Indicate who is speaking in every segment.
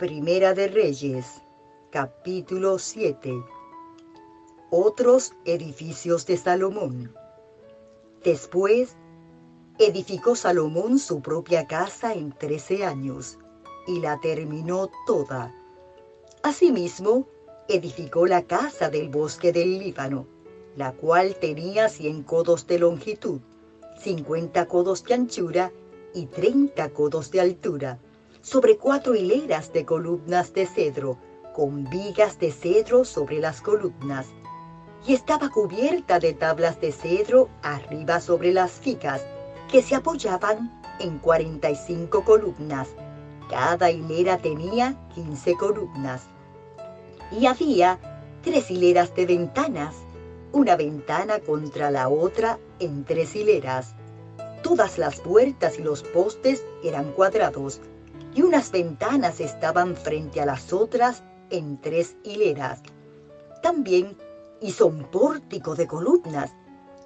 Speaker 1: Primera de Reyes, capítulo 7. Otros edificios de Salomón. Después, edificó Salomón su propia casa en 13 años, y la terminó toda. Asimismo, edificó la casa del bosque del Líbano, la cual tenía 100 codos de longitud, 50 codos de anchura y 30 codos de altura, sobre 4 hileras de columnas de cedro, con vigas de cedro sobre las columnas, y estaba cubierta de tablas de cedro arriba sobre las vigas, que se apoyaban en 45 columnas. Cada hilera tenía 15 columnas. Y había 3 hileras de ventanas, una ventana contra la otra en 3 hileras. Todas las puertas y los postes eran cuadrados, y unas ventanas estaban frente a las otras en 3 hileras. También hizo un pórtico de columnas,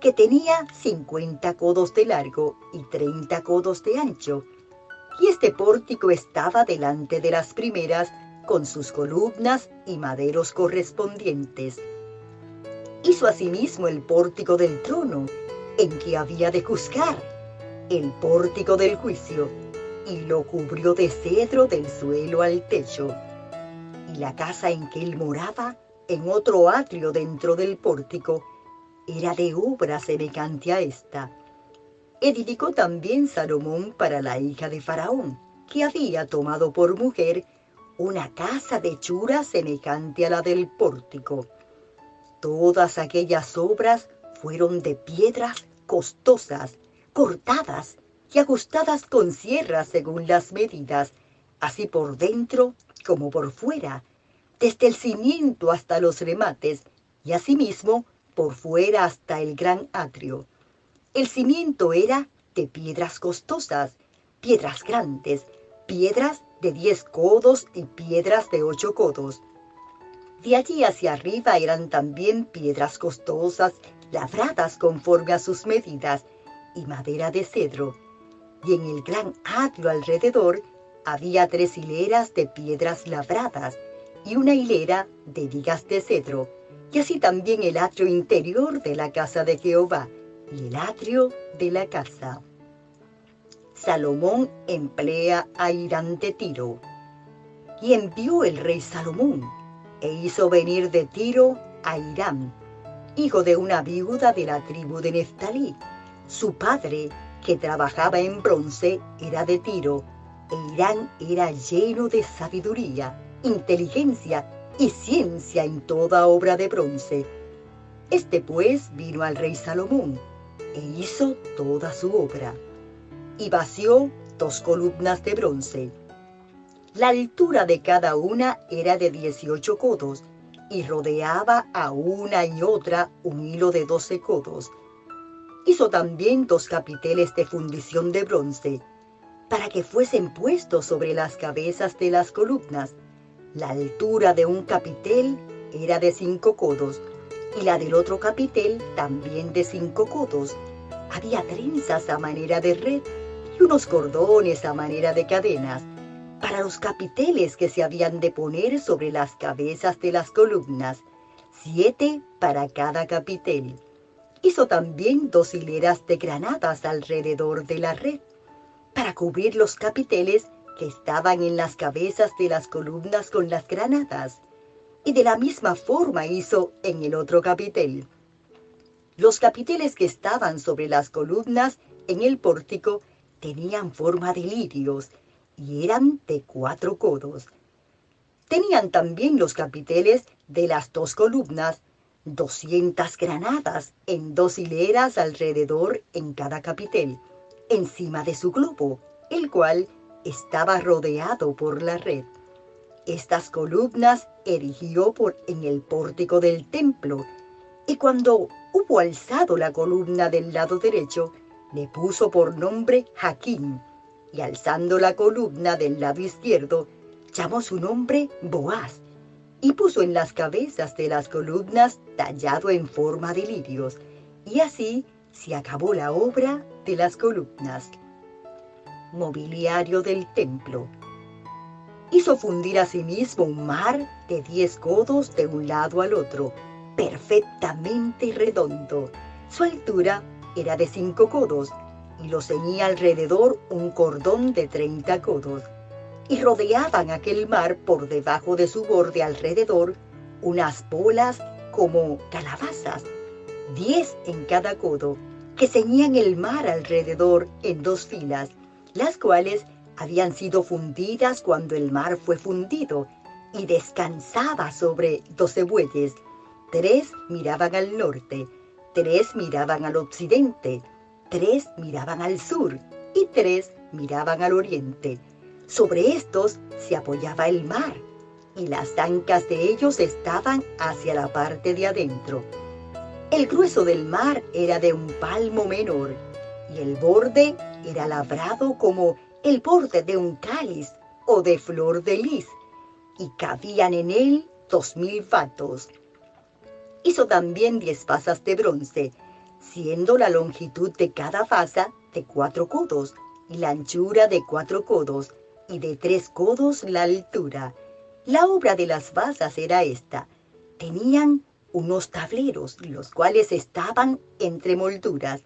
Speaker 1: que tenía 50 codos de largo y 30 codos de ancho, y este pórtico estaba delante de las primeras, con sus columnas y maderos correspondientes. Hizo asimismo el pórtico del trono, en que había de juzgar, el pórtico del juicio, y lo cubrió de cedro del suelo al techo. Y la casa en que él moraba, en otro atrio dentro del pórtico, era de obra semejante a esta. Edificó también Salomón para la hija de Faraón, que había tomado por mujer, una casa de hechura semejante a la del pórtico. Todas aquellas obras fueron de piedras costosas, cortadas y ajustadas con sierras según las medidas, así por dentro como por fuera, desde el cimiento hasta los remates, y asimismo por fuera hasta el gran atrio. El cimiento era de piedras costosas, piedras grandes, piedras de 10 codos y piedras de 8 codos. De allí hacia arriba eran también piedras costosas, labradas conforme a sus medidas, y madera de cedro. Y en el gran atrio alrededor había 3 hileras de piedras labradas y una hilera de vigas de cedro, y así también el atrio interior de la casa de Jehová y el atrio de la casa. Salomón emplea a Hiram de Tiro. Y envió el rey Salomón, e hizo venir de Tiro a Hiram, hijo de una viuda de la tribu de Neftalí. Su padre, que trabajaba en bronce, era de Tiro, e Hiram era lleno de sabiduría, inteligencia y ciencia en toda obra de bronce. Este pues vino al rey Salomón, e hizo toda su obra, y vació 2 columnas de bronce. La altura de cada una era de 18 codos, y rodeaba a una y otra un hilo de 12 codos. Hizo también 2 capiteles de fundición de bronce, para que fuesen puestos sobre las cabezas de las columnas. La altura de un capitel era de 5 codos, y la del otro capitel también de 5 codos. Había trenzas a manera de red, y unos cordones a manera de cadenas, para los capiteles que se habían de poner sobre las cabezas de las columnas, 7 para cada capitel. Hizo también 2 hileras de granadas alrededor de la red, para cubrir los capiteles que estaban en las cabezas de las columnas con las granadas, y de la misma forma hizo en el otro capitel. Los capiteles que estaban sobre las columnas en el pórtico tenían forma de lirios, y eran de 4 codos. Tenían también los capiteles de las 2 columnas 200 granadas en 2 hileras alrededor en cada capitel, encima de su globo, el cual estaba rodeado por la red. Estas columnas erigió en el pórtico del templo, y cuando hubo alzado la columna del lado derecho, le puso por nombre Jaquín, y alzando la columna del lado izquierdo, llamó su nombre Boaz, y puso en las cabezas de las columnas tallado en forma de lirios, y así se acabó la obra de las columnas. Mobiliario del templo. Hizo fundir asimismo un mar de 10 codos de un lado al otro, perfectamente redondo. Su altura era de 5 codos, y lo ceñía alrededor un cordón de 30 codos. Y rodeaban aquel mar por debajo de su borde alrededor unas bolas como calabazas, 10 en cada codo, que ceñían el mar alrededor en 2 filas, las cuales habían sido fundidas cuando el mar fue fundido, y descansaba sobre 12 bueyes. 3 miraban al norte, 3 miraban al occidente, 3 miraban al sur, y 3 miraban al oriente. Sobre estos se apoyaba el mar, y las ancas de ellos estaban hacia la parte de adentro. El grueso del mar era de un palmo menor, y el borde era labrado como el borde de un cáliz o de flor de lis, y cabían en él 2000 fatos. Hizo también 10 fasas de bronce, siendo la longitud de cada fasa de 4 codos, y la anchura de 4 codos, y de 3 codos la altura. La obra de las fasas era esta: tenían unos tableros, los cuales estaban entre molduras,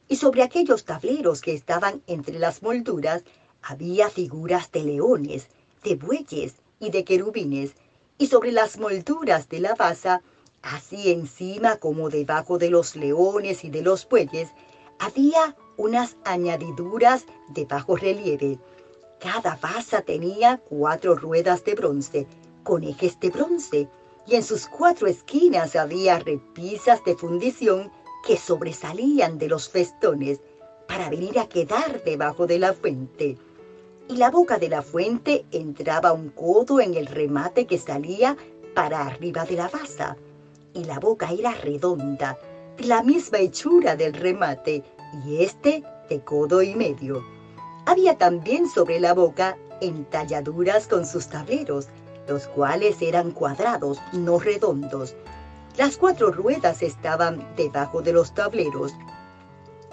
Speaker 1: y sobre aquellos tableros que estaban entre las molduras había figuras de leones, de bueyes y de querubines, y sobre las molduras de la basa, así encima como debajo de los leones y de los bueyes, había unas añadiduras de bajo relieve. Cada basa tenía 4 ruedas de bronce, con ejes de bronce, y en sus 4 esquinas había repisas de fundición que sobresalían de los festones para venir a quedar debajo de la fuente. Y la boca de la fuente entraba un codo en el remate que salía para arriba de la basa, y la boca era redonda, de la misma hechura del remate, y este de codo y medio. Había también sobre la boca entalladuras con sus tableros, los cuales eran cuadrados, no redondos. Las 4 ruedas estaban debajo de los tableros,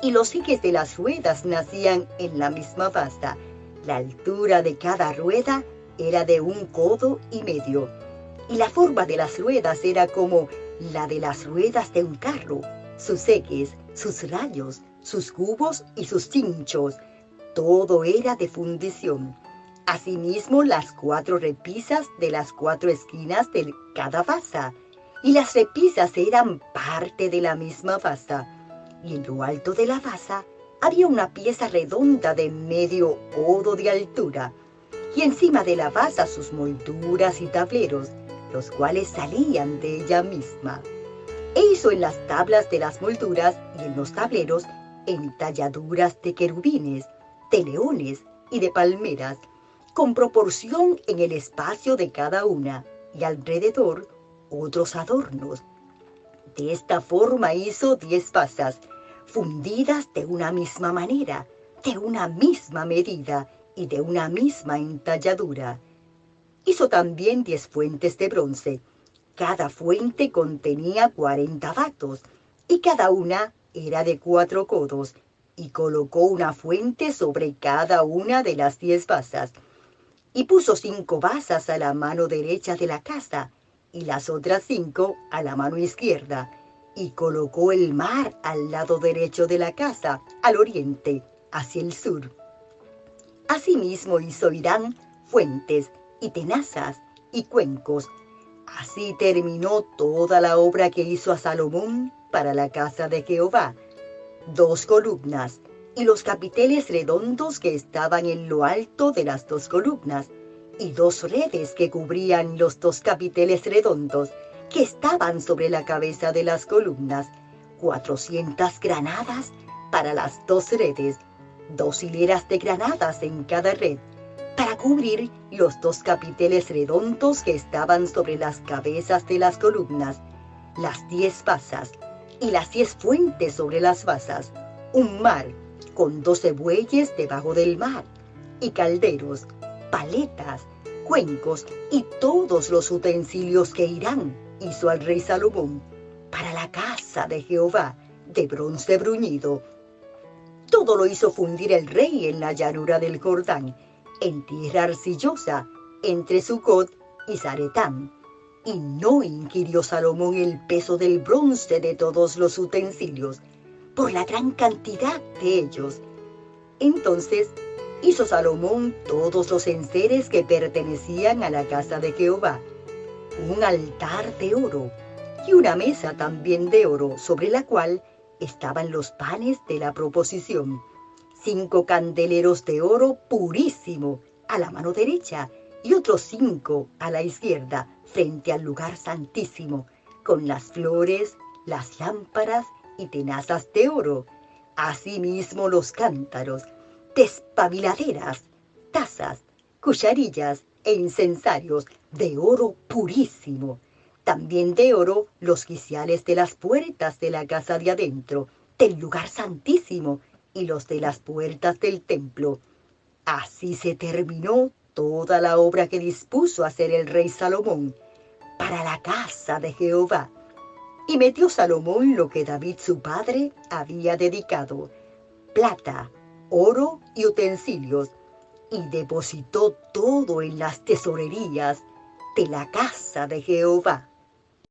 Speaker 1: y los ejes de las ruedas nacían en la misma basa. La altura de cada rueda era de 1 codo y medio, y la forma de las ruedas era como la de las ruedas de un carro, sus ejes, sus rayos, sus cubos y sus cinchos. Todo era de fundición. Asimismo, las 4 repisas de las 4 esquinas de cada basa, y las repisas eran parte de la misma basa. Y en lo alto de la basa había una pieza redonda de medio codo de altura, y encima de la basa sus molduras y tableros, los cuales salían de ella misma. E hizo en las tablas de las molduras y en los tableros entalladuras de querubines, de leones y de palmeras, con proporción en el espacio de cada una, y alrededor otros adornos. De esta forma hizo 10 basas, fundidas de una misma manera, de una misma medida y de una misma entalladura. Hizo también 10 fuentes de bronce. Cada fuente contenía 40 batos, y cada una era de 4 codos, y colocó una fuente sobre cada una de las 10 basas. Y puso 5 basas a la mano derecha de la casa, y las otras 5 a la mano izquierda, y colocó el mar al lado derecho de la casa, al oriente, hacia el sur. Asimismo hizo Hirán fuentes, y tenazas, y cuencos. Así terminó toda la obra que hizo a Salomón para la casa de Jehová: 2 columnas, y los capiteles redondos que estaban en lo alto de las 2 columnas, y 2 redes que cubrían los 2 capiteles redondos que estaban sobre la cabeza de las columnas, 400 granadas para las 2 redes, 2 hileras de granadas en cada red, para cubrir los 2 capiteles redondos que estaban sobre las cabezas de las columnas, las 10 basas, y las 10 fuentes sobre las basas, un mar con 12 bueyes debajo del mar, y calderos, paletas, cuencos y todos los utensilios que Hirán hizo al rey Salomón para la casa de Jehová, de bronce bruñido. Todo lo hizo fundir el rey en la llanura del Jordán, en tierra arcillosa, entre Sucot y Zaretán. Y no inquirió Salomón el peso del bronce de todos los utensilios, por la gran cantidad de ellos. Entonces hizo Salomón todos los enseres que pertenecían a la casa de Jehová, un altar de oro y una mesa también de oro, sobre la cual estaban los panes de la proposición, 5 candeleros de oro purísimo a la mano derecha y otros 5 a la izquierda, frente al lugar santísimo, con las flores, las lámparas y tenazas de oro. Asimismo los cántaros, despabiladeras, tazas, cucharillas e incensarios de oro purísimo. También de oro los quiciales de las puertas de la casa de adentro, del lugar santísimo, y los de las puertas del templo. Así se terminó toda la obra que dispuso hacer el rey Salomón para la casa de Jehová. Y metió Salomón lo que David su padre había dedicado, plata, oro y utensilios, y depositó todo en las tesorerías de la casa de Jehová.